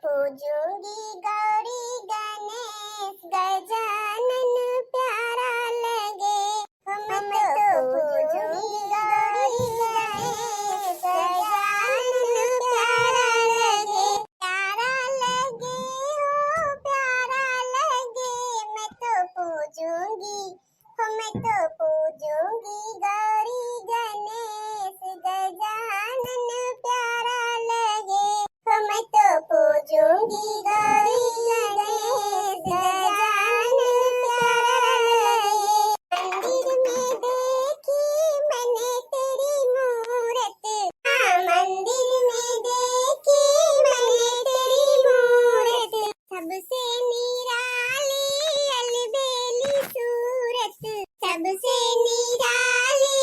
पूजूंगी गौरी गणेश गजानन प्यारा लगे। हम तो पूजूंगी गौरी गणेश गजानन प्यारा लगे। प्यारा लगे हो प्यारा लगे। मैं तो पूजूंगी मैं तो पूजूंगी गौरी गणेश गजानन प्यारा लगे। मैं तो पूजूंगी गौरी गणेश गजानन प्यारा लगे। मंदिर में देखी मैंने तेरी मूरत। हाँ मंदिर में देखी मैंने तेरी मूरत। सबसे निराली अलबेली सूरत। सबसे निराली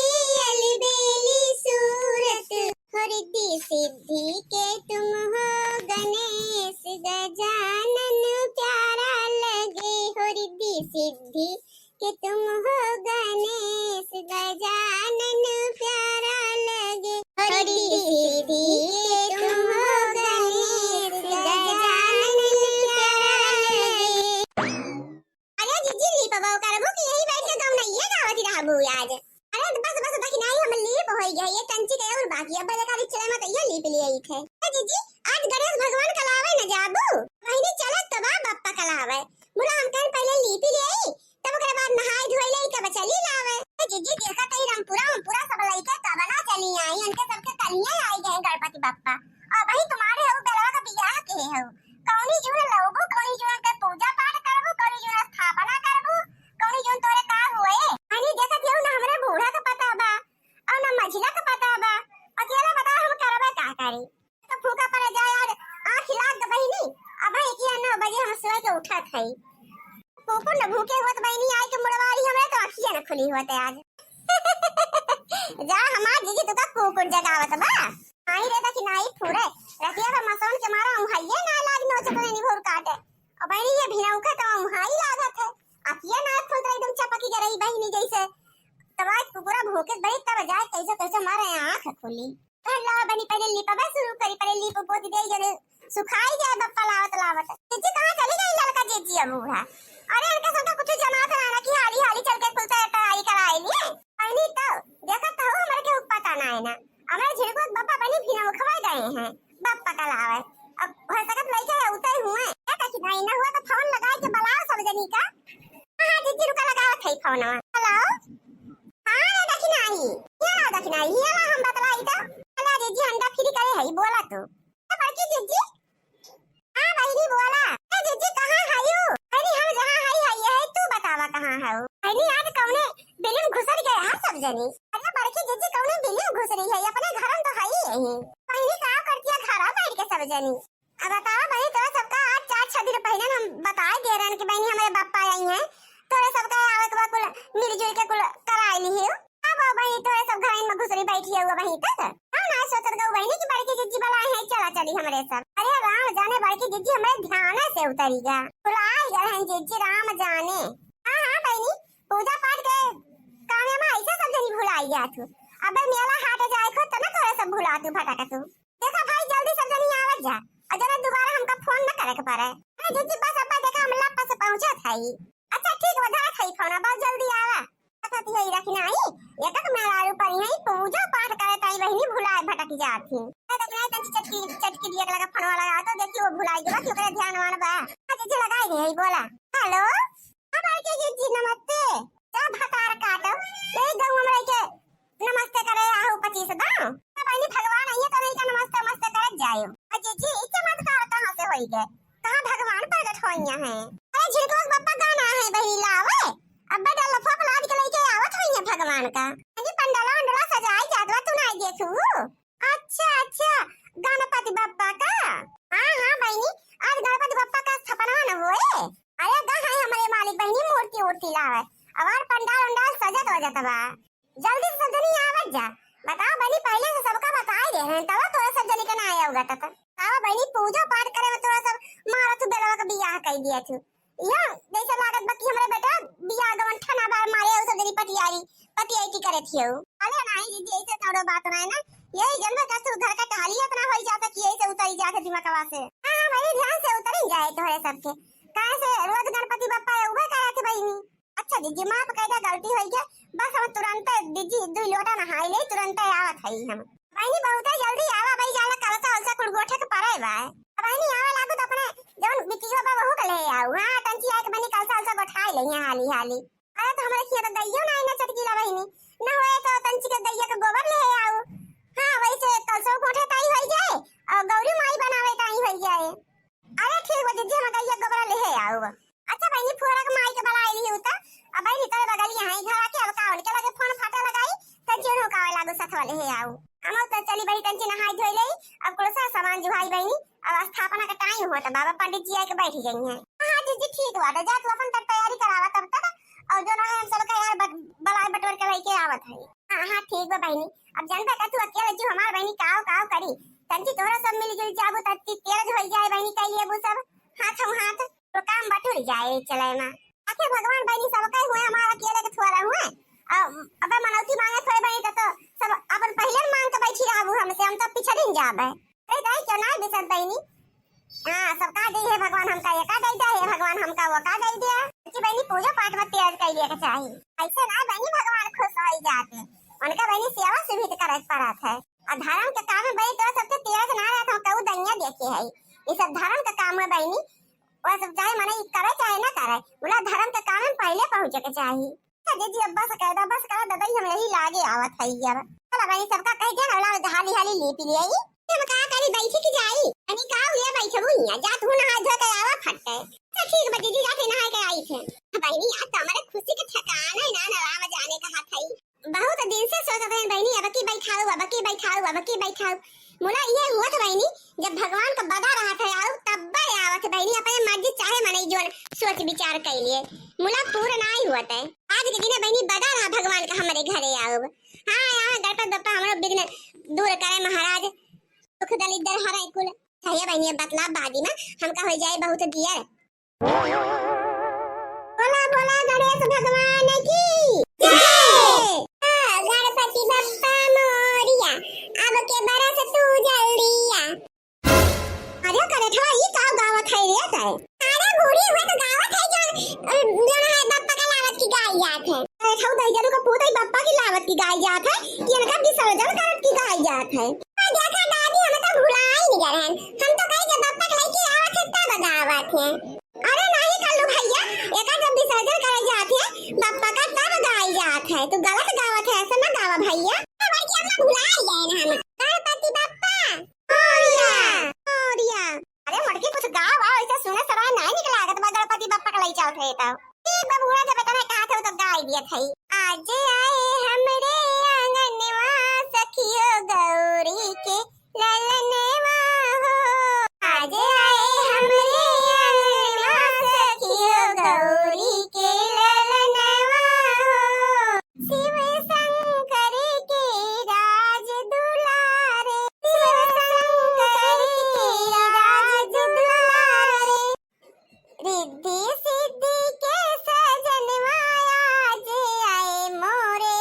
अलबेली सूरत। रिद्धि सिद्धि के तुम हो गणेश गजानन प्यारा लगे। हो रिद्धि सिद्धि के तुम हो गणेश गजानन प्यारा लगे। हो रिद्धि सिद्धि के तुम हो गणेश गजानन प्यारा लगे। अरे जीजी ली पबाव करबो कि यही बैठ के तुम नहीं है गावती रहबू आज। अरे बस बस बाकी नहीं हम लीप होई गई ये कंची के और बाकी अब लगा भी चले मत ये लीप लिए आई थे। जीजी आज गणेश भगवान कलावे न जाबू महीने चलत तबा बप्पा कलावे मुला हम कल पहले लीप ले आई तब ओकरे बाद नहाई धोई ले तब चली लावे। जीजी देखा तई रामपुरा सब लइका तब ना चली आई उनके सबके कलियां आई गए गणपति बप्पा। और भाई तुम्हारे हो गलवा का बियाह के हो कौनी जून लौबू कौनी जून के पूजा पाठ करबू कौनी जून स्थापना करबू कौनी जून तोरे का होए। अनि देखा थियो ना हमरे बूढ़ा का पता बा और ना मझिला का पता बा अकेला बता हम करबे का करी। तो फूका पर जाए यार आंख लाग द बहिनी अब है कि 9 बजे हम सोए के उठा थई पोपो न भूखे होत बहिनी आई के मुड़वारी हमरे तो आंखिया न खुली होते आज। जा हमार जीजी तो का कुकुर जगावत बा आई रे कि नाई फुरे रतिया बा मसौन के मारा हम हइये ना लाग नो चपने नि भोर काटे और बहिनी ये भिनौ का तो हम हाई लागत है अतिया ना फुल तो एकदम चपकी के रही बहिनी जैसे तवा कुकुरा भूखे बड़ी तब जाए कैसे कैसे मारे आंख खुली। ला बनी पहले लिपा शुरू करी पहले लिप पोती दे जने सुखाई जाए बप्पा लावत जीजी कहां चली गई लड़का जीजी अब बूढ़ा। अरे इनका सबका कुछ जमात है ना कि हाली हाली चल के कुलता आई कराई लिए पहली तो देखा तो हमरे के पता ना है ना हमारे झिड़को बप्पा बनी भिनौ खवा गए हैं बप्पा का लावे अब हो सकत लइका उतर हुए क्या कि नहीं ना हुआ तो फोन लगाए के बुलाओ सब जनी का। हां जीजी रुका लगाओ थई फोन हेलो हां रे दखिनाई क्या दखिनाई ये हम बतलाई तो हेलो जीजी अंडा फ्री करे है बोला तो बड़की जीजी हां बहिनी बोला ए जीजी कहां है यू अरे हम जहां है तू बतावा कहां है अरे आज कौने बिलिम घुसर गए है सब जनी। अरे बड़की जीजी कौने बिलिम घुस रही है अपने घर तो है ही बहिनी का करती है घर बैठ के सब जनी। अब बताओ बहिनी तोरा सबका आज 4-6 दिन पहले हम बता दे रहे हैं कि बहिनी हमारे बापा आई हैं तोरे सबका आवे के बाद कुल मिलजुल के कुल कराई ली है। अब बहिनी तोरे सब घर में घुसरी बैठी है वही तक हम ना सोचत गौ बहिनी की बड़की जीजी बुलाए हैं चला चली हमरे सब। अरे राम जाने बड़की जीजी हमारे ध्यान से उतरी गा बुलाए गए हैं जीजी राम जाने। हां हां बहिनी पूजा पाठ के काम में ऐसा सब जनी भुलाई गया तू अब मेला हाट जाए खो तो ना तोरे सब भुला तू फटाका तू देखा भाई जल्दी सब जनी आवत जा और जरा दोबारा हमका फोन न करे के पड़े। अरे जीजी बस अब देखा हम लप्पा से पहुंचा थाई अच्छा ठीक बता थाई फोन बहुत जल्दी आवा पता तो यही रखना आई ये तक मेरा ऊपर ही पूजा पाठ करे ताई बहिनी भुलाए भटक जाती है देखना तंची चटकी दिया लगा फोन वाला आ तो देखी वो भुलाई गया कि ओकरे ध्यान मान बा जीजी लगाई गई बोला हेलो हमार के जीजी नमस्ते जा भतार काटो ए गौ हमरा के नमस्ते करे आहू 25 दाओ बहिनी भगवान आइए तो नहीं का नमस्ते नमस्ते करे जायो जीजी चमत्कार कहां से होई गए कहां भगवान प्रकट होइया है। अरे झिड़को बप्पा गाना है बहिनी लावे अब बड़ा लफा फलाद के लेके आवत होइया भगवान का जी पंडाला अंडला सजाई जादवा तू नहीं देखू। अच्छा गणपति बप्पा का हां बहिनी आज गणपति बप्पा का स्थापना न होए। अरे गा है हमारे मालिक बहिनी मूर्ति लावे अवार पंडाल सजत हो जाता बा जल्दी से सब जनी आवत जा बताओ बनी पहले से सबका बताई दे हैं तब तोरा सब जनी का ना आया होगा तब बनी पूजा पाठ करे में तोरा सब मारा तू बेलवा का बियाह कर दिया तू या जैसे लागत बाकी हमरे बेटा बियाह गवन ठना बार मारे सब जनी पतियाई करे थियो। अरे नहीं दीदी ऐसे थोड़ा बात ना है ना यही जन्म का तू घर का टहली इतना हो जाता कि ऐसे उतरी जाके दिमागवा से। हां भाई ध्यान से उतर ही जाए तोहरे सबके काहे से रोज गणपति बप्पा उबे करा के बहिनी। अच्छा जीजी माफ कर दे गलती होई के बस हम तुरंत दीदी दुई लोटा नहाई ले तुरंत आवत हई हम बहिनी बहुत जल्दी आवा भाई जाला कलसा अलसा कुल गोठे के परे बा बहिनी आवा लागो तो अपने जवन बिटिया बा वहू के ले आऊ। हां टंची आके बहिनी कलसा अलसा गोठाई ले यहां हाली हाली। अरे तो हमरे खिया तो गइयो ना ना चटकीला बहिनी ना होए तो टंची के गइया के गोबर ले आऊ। हां वैसे कलसा गोठे ताई होई जाए और गौरी माई बनावे ताई होई जाए। अरे ठीक बा दीदी हम गइया गोबर ले आऊ। अच्छा बहिनी फोड़ा के माई के बलाई ली होता अब बहिनी तोरे बगल यहां घर आके अब कावन के लगे फोन फाटा लगाई त जेनो कावे लागो साथ वाले हे आऊ। हम तो चली बही टंची नहाई धोई ले अब कोसा सामान जुहाई बहिनी अब स्थापना का टाइम होता बाबा पंडित जी आके बैठ गई हैं। हां दीदी ठीक बात है जा तू अपन तैयारी करावा तब तक और जो रहा हम सब का यार बलाई बटोर के लेके आवत है। हां ठीक बा बहिनी अब जानबे का तू अकेले जो हमार बहिनी काव काव करी टंची तोरा सब मिल जुल जाबू त तेज होई जाए बहिनी कह लिए वो सब हाथ हम हाथ तो काम बटोर जाए चले ना आखिर भगवान बहिनी सब कहे हुए हमारा अकेले के थोड़ा हुए अब मनौती मांगे थोड़े बहिनी तो सब अपन पहले मांग के बैठी रहबू हमसे हम तो पीछे दिन जाबे अरे दाई क्यों ना बिसर बहिनी। हां सब का दे है भगवान हमका ये का दे है भगवान हमका वो का दे दिया कि बहिनी पूजा पाठ में तेज कर लिया के चाहिए ऐसे ना बहिनी भगवान खुश हो जाते उनका बहिनी सेवा सुविध करे पड़त है और धर्म के काम में बहिनी तो सबके तेज ना रहता हूं कहू दैया देखे है ये सब धर्म का काम है बहिनी और सब चाहे माने करे चाहे ना करे बोला धर्म के काम में पहले पहुंचे के चाहिए। जी अब्बा से कह दो बस करा दबाई हम यही लागे आवत है यार चला बहिनी सबका कह दे ना वाला हाली हाली ले पी ले आई हम का करी बैठी की जाई अनि का हुए बैठबू हिया जा तू नहा धो के आवा फटते तो ठीक बा दीदी जाके नहा के आई थे बहिनी आज तो हमारे खुशी के ठिकाना ही ना राम जाने का हाथ है बहुत दिन से सोचत है बहिनी अब की बैठाऊ मुला ये हुआ था बहिनी जब भगवान का बदा रहा था आओ तब आवत बहिनी अपने मर्जी चाहे मने जो सोच विचार कर लिए मुला पूरा ना ही हुआ था आज के दिन बहिनी बदा रहा भगवान का हमारे घरे आओ। हां यहां गणपति बप्पा हमरो विघ्न दूर करे महाराज सुख दलिदर हरे कुल चाहिए बहिनी बतला बादी में हमका हो जाए बहुत दिया बोला बोला गणेश भगवान की जय गणपति बप्पा मोरिया अब के बरस तू जल्दिया। अरे करे था ये का गावत है रे ताए अरे बूढ़ी हुए तो गावत है जो है बप्पा का लावत की गाय जात है अरे थाउ दई जरू का पूत बप्पा की लावत की गाय जात है कि इनका विसर्जन करत की गाय जात है। देखा दादी हमें तो भुला ही नहीं रहन हम तो कहे जब बप्पा के लेके आवत है तब गावत है। अरे नहीं कल्लू भैया एका जब विसर्जन करे जाते हैं बप्पा का तब गाय जात है तो गलत गावत है ऐसा ना गावा भैया भाई कि हम भुला ही गए ना हम गणपति बप्पा मोरिया मोरिया। अरे मड़के कुछ गाव आ ऐसा सुने सराय नहीं निकला आगत बा गणपति बप्पा का ले चल थे तब ये बबुआ जब तने कहा था तो गाय दिया थई आज आए हमरे आंगनवा सखियो गौरी के ललनवा हो आज आए हमरे आंगनवा सखियो गौरी के ललनवा हो शिव शंकर के राज दुलारे शिव शंकर के राज दुलारे रिद्धि सिद्धि के सजन आज आए मोरे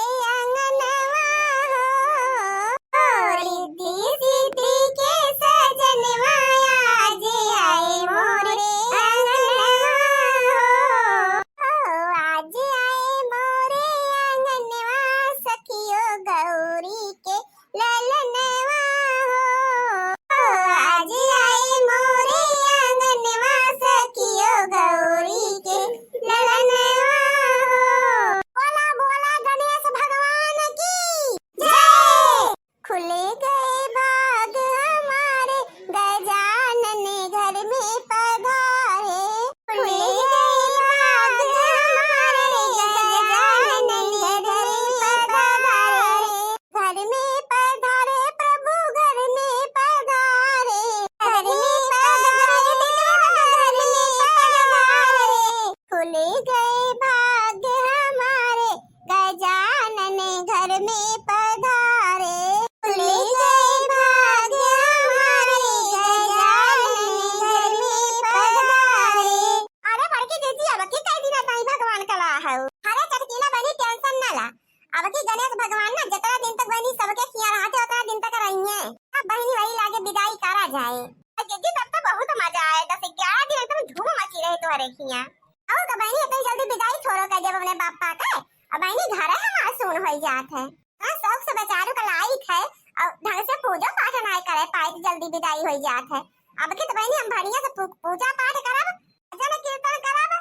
10-11 दिन एकदम धूम मची रही तुम्हारे खिया। और का बहनी इतनी जल्दी विदाई छोड़ो का जब अपने बापा का अब बहनी घर है हमारा सुन हो जात है। हां शौक से बेचारू का लायक है और ढंग से पूजा पाठ नहीं करे पाए तो जल्दी विदाई हो जात है। अब के तो बहनी हम बढ़िया से पूजा पाठ करब भजन कीर्तन करब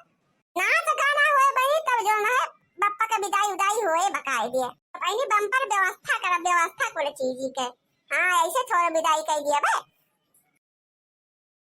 नाच गाना होए बहनी तब जो ना बापा का विदाई उदाई होए बकाए दिए बहनी बम्पर व्यवस्था करब व्यवस्था कोले चीज के। हां ऐसे थोड़ा विदाई कर दिया बे